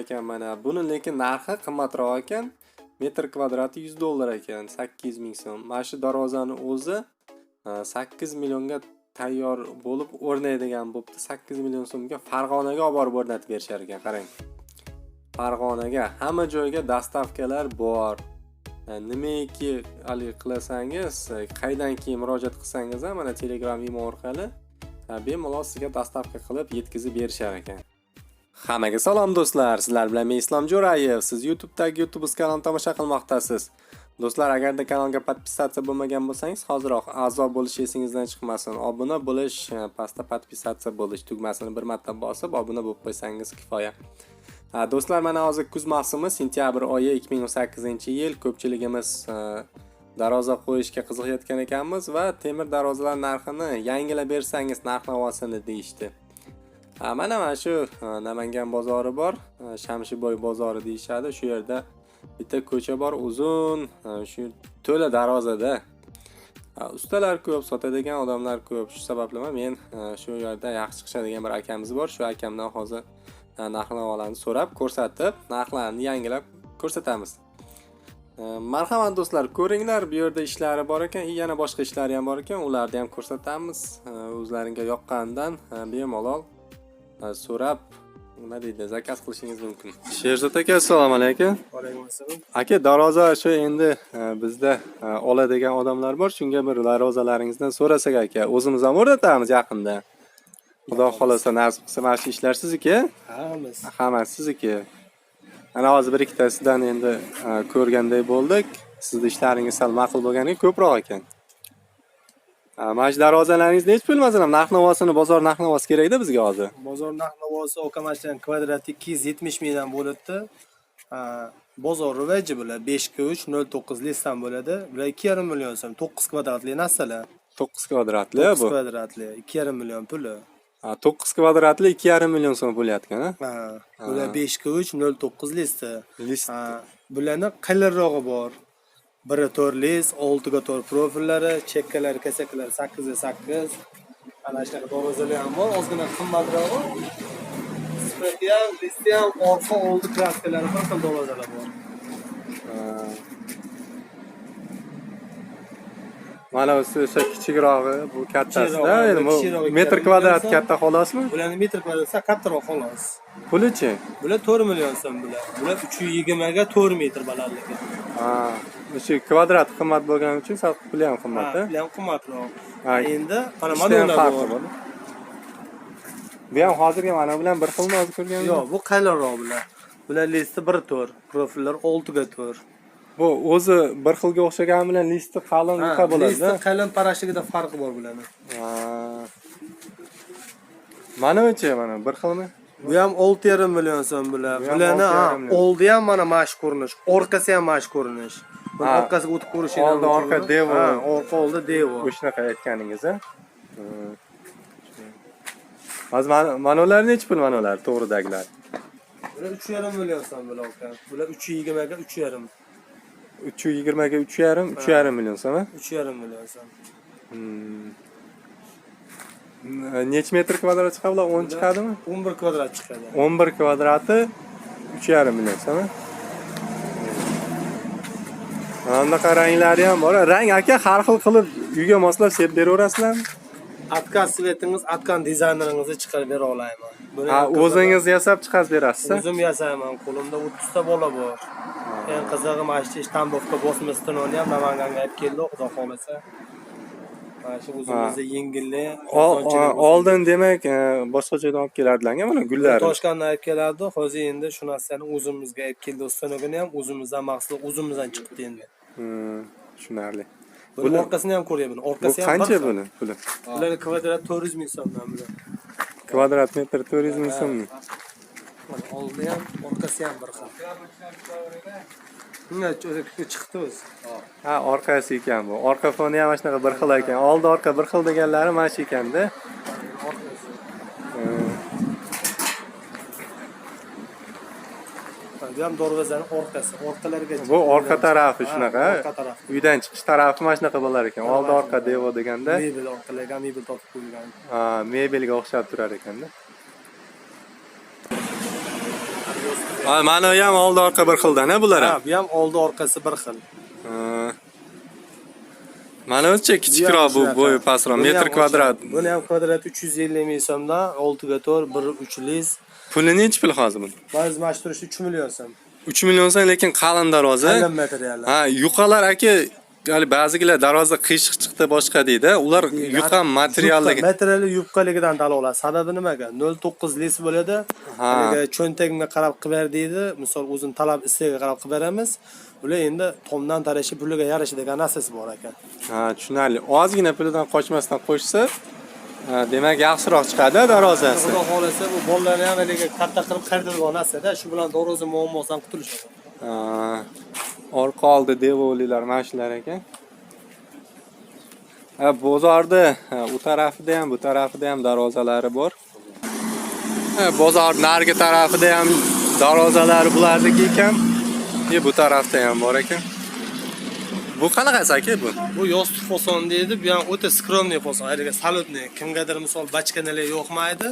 ekan mana. Buni lekin narxi qimmatroq ekan. Metr kvadrati $100 ekan, 8000 so'm. Mana shu darvozani o'zi 8 millionga tayyor bo'lib o'rnaydigan bo'pti. 8 million so'mga Farg'onaga olib borib o'rnatib berishar ekan, qarang. Farg'onaga hamma joyga dastavkalar bor. Nimaiki qilasangiz, qaydan keyin murojaat qilsangiz ham mana Telegram imo orqali bemalol sizga dastavka qilib yetkazib berishar ekan. Hammaga salom do'stlar, sizlar bilan men Islom Jo'rayev. Siz YouTube'dagi YouTube kanalini tomosha qilmoqdasiz. Do'stlar, agarda kanalga podpisatsiya bo'lmagan bo'lsangiz, hoziroq a'zo bo'lish esingizdan chiqmasin. Obuna bo'lish, pastda podpisatsiya bo'lish tugmasini bir marta bosib obuna bo'lib qo'ysangiz kifoya. Do'stlar, mana hozir kuz mavsumi, sentyabr oyi 2018-yil. Ko'pchiligimiz darvoza qo'yishga qiziqayotgan ekanmiz va temir darvozalar narxini yangilab bersangiz narx-navosini deyishdi. Mana shu Namangan bozori bor, Shamshiboy bozori deyshadi. Shu yerda bitta ko'cha bor, uzun, shu to'la darvozada. Ustalar ko'p, sotadigan odamlar ko'p. Shu sababli men shu yerda yaxshi chiqadigan bir akamiz bor. Shu akamdan hozir narx-navolarni so'rab, ko'rsatib, narxlarni yangilab ko'rsatamiz. Marhamat do'stlar, ko'ringlar, bu yerda ishlari bor ekan, yana boshqa ishlari ham bor ekan, ularni ham ko'rsatamiz. O'zlaringizga yoqqanidan bemalol so'rab, nima deydi, zakaz qilishingiz mumkin. Sherzod aka, assalomu alaykum. Va alaykum assalom. Aka, darvoza shu endi bizda oladigan odamlar bor, shunga bir darvozalaringizdan so'rasak aka, o'zimiz ham o'rnatamiz yaqinda. Xudo xolasa nasib qilsa, mana shu ishlar sizniki? Hammasi sizniki. Ana hozir bir ikkitasidan endi ko'rganday bo'ldik. Sizning ishlaringiz sal ma'qul bo'lganiga ko'proq ekan. Mana shu darvozalaringiz necha pul masalan? Narx-navosini, bozor narx-navosi kerak-da bizga hozir. Bozor narx-navosi okamasdan kvadrati 270 mingdan bo'ladi. Bozor rivoji bular 5-3-09 listan bo'ladi. Bular 2,5 million so'm, 9 kvadratli narsalar. 9 kvadratli bu. 9 kvadratli 2,5 million puli. 9 kvadratli 2,5 million so'm bo'layotgan, ha? Bular 5-3-09 listi. Bularning qalinrog'i bor. 1-4 list, 6-4 profillari, chekkalari, kasaklari 8-8. Ana shunaqa darvozalar ham bor, ozgina qimmatrog'i. Sifati ham, listi ham, orqa oldi kraskalari bir xil darvozalar bor. Mana bu o'sha kichikrog'i, bu kattasida, endi bu metr kvadrat katta xolosmi? Bularning metr kvadrati kattaroq xolos. Pulichi? Bular 4 million so'm bular. Bular 320 ga 4 metr balandligi. O'sha kvadrat qimmat bo'lgani uchun puli ham qimmat-da. Puli ham qimmatroq. Endi mana ular bor. Bu ham hozirgi mana bilan bir xilmi hozir ko'rganingiz? Yo'q, bu qalinroq bular. Bular listi 1-4, profillar 6-4. Bu o'zi bir xilga o'xshagan bilan listi qalin bo'ladi-da. Listi qalin parashligida farqi bor bularning. Mana-chi, mana bir xilmi? Bu ham 6,5 million so'm bular. Bularni oldi ham mana mashq ko'rinish, orqasi ham mashq ko'rinish. Buni orqasiga o'tib ko'rishingiz mumkin. Oldi orqa devo. Orqa oldi devo. O'shanaqa aytganingiz, ha? Hozir manolar necha pul manolar to'g'ridagilar? Bular 3,5 million so'm bular aka. Bular 320 ga 3,5. 320 ga 3,5 million so'm, ha? 3,5 million so'm. Necha metr kvadrat chiqadi bular? 10 chiqadimi? 11 kvadrat chiqadi. 11 kvadrati 3,5 million so'm. Anaqa ranglari ham bor. Rang aka har xil qilib uyga moslab sepib beraverasizlarmi? Atkan svetingiz, atkan dizayneringizni chiqarib bera olayman. O'zingiz yasab chiqarib berasiz? O'zim yasayman. Qo'limda 30 ta bola bor. Eng qizig'i mana shu Tambovka bosma stononi ham Namanganga olib keldi, xudo xolasa. Mana shu o'zimizda yengillik, oldin demak boshqa joydan olib kelardilar-ku mana gullar. Toshkentdan olib kelardi. Hozir endi shu narsani o'zimizga olib keldi, ustonogini ham o'zimizdan mahsulot o'zimizdan chiqdi endi. Tushunarli. Buni orqasini ham ko'ryapman. Orqasi ham qancha buni puli? Bularning kvadrat 400 ming so'mdan bular. Kvadrat metr 400 ming so'mmi? Oldi ham, orqasi ham bir xil. Bunga chiqdi o'zi. Orqasi ekan bu. Orqa foni ham shunaqa bir xil ekan. Oldi orqa bir xil deganlari mana shu ekanda. Bu ham darvozaning orqasi, orqalariga. Bu orqa tarafi shunaqa. Orqa tarafi. Uydan chiqish tarafi mana shunaqa bo'lar ekan. Oldi orqa devo deganda. Mebel orqalariga mebel topib qo'yilgan. Mebelga o'xshab turar ekanda. yostiq. Ha, mana bu ham oldi orqa bir xildan bular Ha, ham. bu ham oldi orqasi bir xil. Ha. Mana o'zicha kichikroq bu bo'yi pastroq, metr kvadrat. Buni ham kvadrati 350 ming so'mdan 6 ga 4, 1.3 lis. Puli nechi pul hozir bu? Ba'zi mashturish 3 million so'm. 3 million so'm, lekin qalin darvoza. Qalin materiallar. Ha, yuqalar aka, hali ba'zilar darvoza qiyshiq chiqdi boshqa deydi. Ular yuqa materialligi. Materiali yupqaligidan dalolat. Sababi nimaga? 0.9 lis bo'ladi. Haliga cho'ntagimga qarab qilib ber deydi. Misol o'zim talab istegiga qarab qilib beramiz. Ular endi tomdan tarashi puliga yarasha degan narsasi bor ekan. Ha, tushunarli. Ozgina pulidan qochmasdan qo'shsa, demak yaxshiroq chiqadi darvozasi. Xudo xolasa bu bolalarni ham haliga katta qilib qaytaradigan narsa-da. Shu bilan darvoza muammosidan qutulishadi. Ha, orqa oldi devolilar mana shular ekan. Ha, bozorda u tarafida ham, bu tarafida ham darvozalari bor. Ha, bozor narigi tarafida ham darvozalari bulardagi ekan. Bu tarafda ham bor ekan. Bu qanaqasi aka bu? Bu yostiq fason deydi. Bu ham o'ta skromniy fason. Haliga salutniy. Kimgadir misol bachkanalar yo'qmaydi.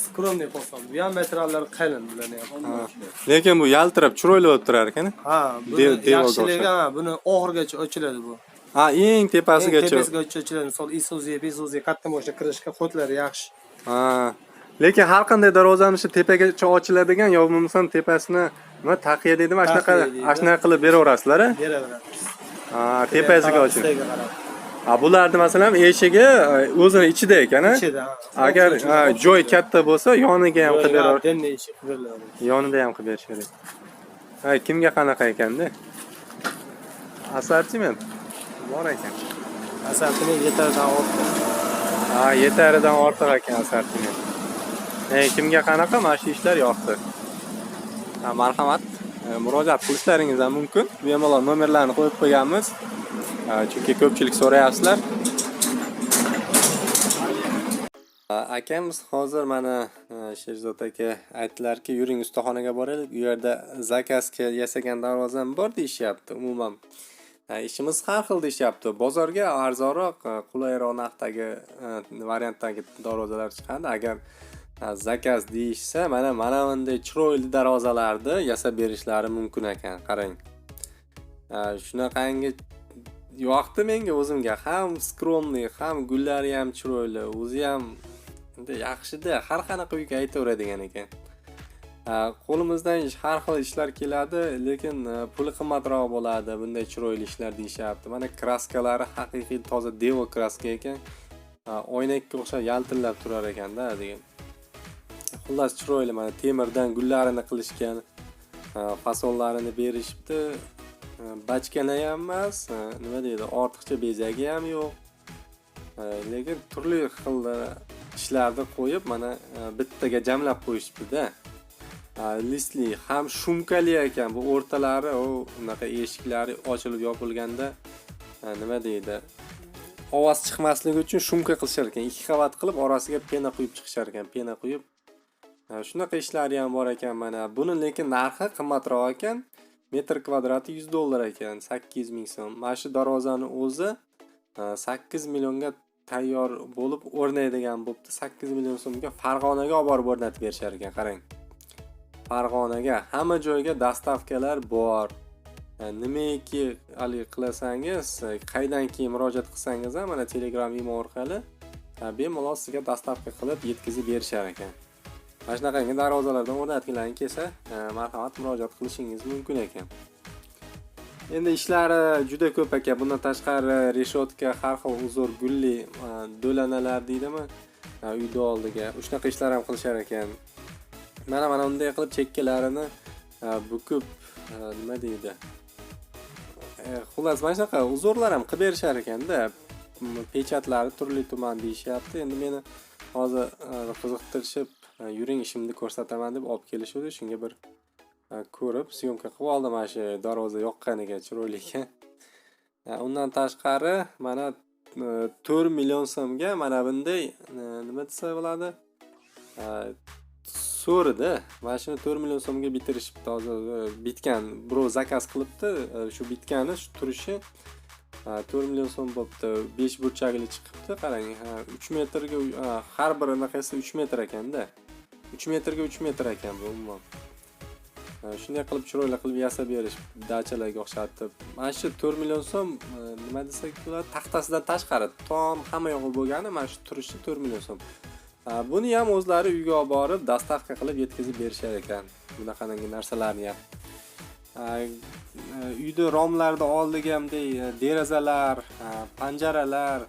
Skromniy fason. Bu ham materiallari qalin bularni ham. Lekin bu yaltirab, chiroyli bo'lib turar ekan. Ha, bu yaxshiligi, buni oxirgacha ochiladi bu. Ha, eng tepasigacha. Tepasigacha ochiladi. Misol Isuzu, Isuzu katta mashina kirishga qo'tlari yaxshi. Ha. Lekin har qanday darvozani shu tepagacha ochiladigan yo bo'lmasam tepasini nima taqiya deydimi, ashuna qilib beraverasizlar a? Beraveramiz. Ha, tepasiga ochiladi. Ha, bularni masalan eshigi o'zini ichida ekan-a? Ichida. Agar joy katta bo'lsa, yoniga ham qilib beraver. Denni eshik beriladi. Yonida ham qilib berishadi. Ha, kimga qanaqa ekanda? Assortiment bor ekan. Assortiment yetardan ortiq. Ha, yetaridan ortiq ekan assortiment. Kimga qanaqa mana shu ishlar yoqdi. Ha, marhamat, murojaat qilishlaringiz ham mumkin. Bemalol nomerlarni qo'yib qo'yganmiz. Chunki ko'pchilik so'rayapsizlar. Akamiz hozir mana Sherzod aka aytdilarki, yuring ustaxonaga boraylik. U yerda zakazga yasagan darvozam bor deyishyapti. Umuman ishimiz har xil deyishyapti. Bozorga arzonroq, qulayroq narxdagi variantdagi darvozalar chiqadi. Agar zakaz deyishsa, mana bunday chiroyli darvozalarni yasab berishlari mumkin ekan. Qarang. Shunaqangi yoqdi menga o'zimga. Ham skromniy, ham gullari ham chiroyli, o'zi ham endi yaxshi-da, har qanaqa uyga aytaveradigan ekan. Qo'limizdan har xil ishlar keladi, lekin puli qimmatroq bo'ladi, bunday chiroyli ishlar deyishyapti. Mana kraskalari haqiqiy toza devo kraska ekan. Oynakka o'xshab yaltillab turar ekanda degan. Xullas chiroyli, mana temirdan gullarini qilishgan, fasonlarini berishibdi. Bachkana ham emas, nima deydi, ortiqcha bezagi ham yo'q. Lekin turli xil ishlarni qo'yib, mana bittaga jamlab qo'yishibdi-da. Listli, ham shumkali ekan. Bu o'rtalari, unaqa eshiklari ochilib yopilganda, nima deydi, ovoz chiqmasligi uchun shumka qilishar ekan. 2 qavat qilib orasiga pena quyib chiqishar ekan, pena quyib. Shunaqa ishlari ham bor ekan mana. Buni lekin narxi qimmatroq ekan. Metr kvadrati $100 ekan, 8 ming so'm. Mana shu darvozani o'zi 8 millionga tayyor bo'lib o'rnaydigan bo'pti. 8 million so'mga Farg'onaga olib borib o'rnatib berishar ekan, qarang. Farg'onaga hamma joyga dastavkalar bor. Nimaiki hali qilasangiz, qaydan keyin murojaat qilsangiz ham mana Telegram imo orqali bemalol sizga dastavka qilib yetkazib berishar ekan. Mana shunaqangi darvozalardan o'rnatganlarni kelsa, marhamat murojaat qilishingiz mumkin ekan. Endi ishlari juda ko'p ekan. Bundan tashqari reshotka, har xil uzur gulli do'lanalar deydimi? Uyda oldiga. Shunaqa ishlar ham qilishar ekan. Mana unday qilib chekkalarini bukib, nima deydi? Xullas, mana shunaqa uzurlar ham qilib berishar ekanda. Pechatlari turli tuman deyishyapti. Endi meni hozir qiziqtirishib, yuring ishimni ko'rsataman deb olib kelishdi. Shunga bir ko'rib, syomka qilib oldim mana shu darvoza yoqqaniga chiroyli ekan. Undan tashqari mana 4 million so'mga mana bunday nima desa bo'ladi? So'rida. Mana shuni 4 million so'mga bitirishibdi. Hozir bitgan, birov zakaz qilibdi. Shu bitgani, shu turishi 4 million so'm bo'pti. 5 burchakli chiqibdi. Qarang, 3 metrga har bir naqasi 3 metr ekanda. 3 metrga 3 metr ekan bu umuman. Shunday qilib chiroyli qilib yasab berish dachalarga o'xshatib. Mana shu 4 million so'm nima desak bo'ladi, taxtasidan tashqari tom hamma yog'i bo'lgani mana shu turishi 4 million so'm. Buni ham o'zlari uyga olib borib, dostavka qilib yetkazib berishar ekan. Bunaqangi narsalarni ham. Uyda romlarda oldiga hamday derazalar, panjaralar,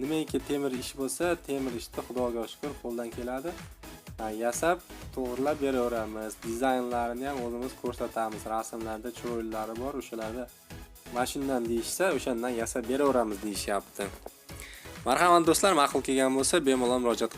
nimaiki temir ish bo'lsa, temir ishni Xudoga shukr qo'ldan keladi. Yasab, to'g'rilab beraveramiz. Dizaynlarini ham o'zimiz ko'rsatamiz. Rasmlarda chiroylilari bor, o'shalarda mashindan deyishsa, o'shandan yasab beraveramiz deyishyapti. Marhamat do'stlar, ma'qul kelgan bo'lsa, bemalol murojaat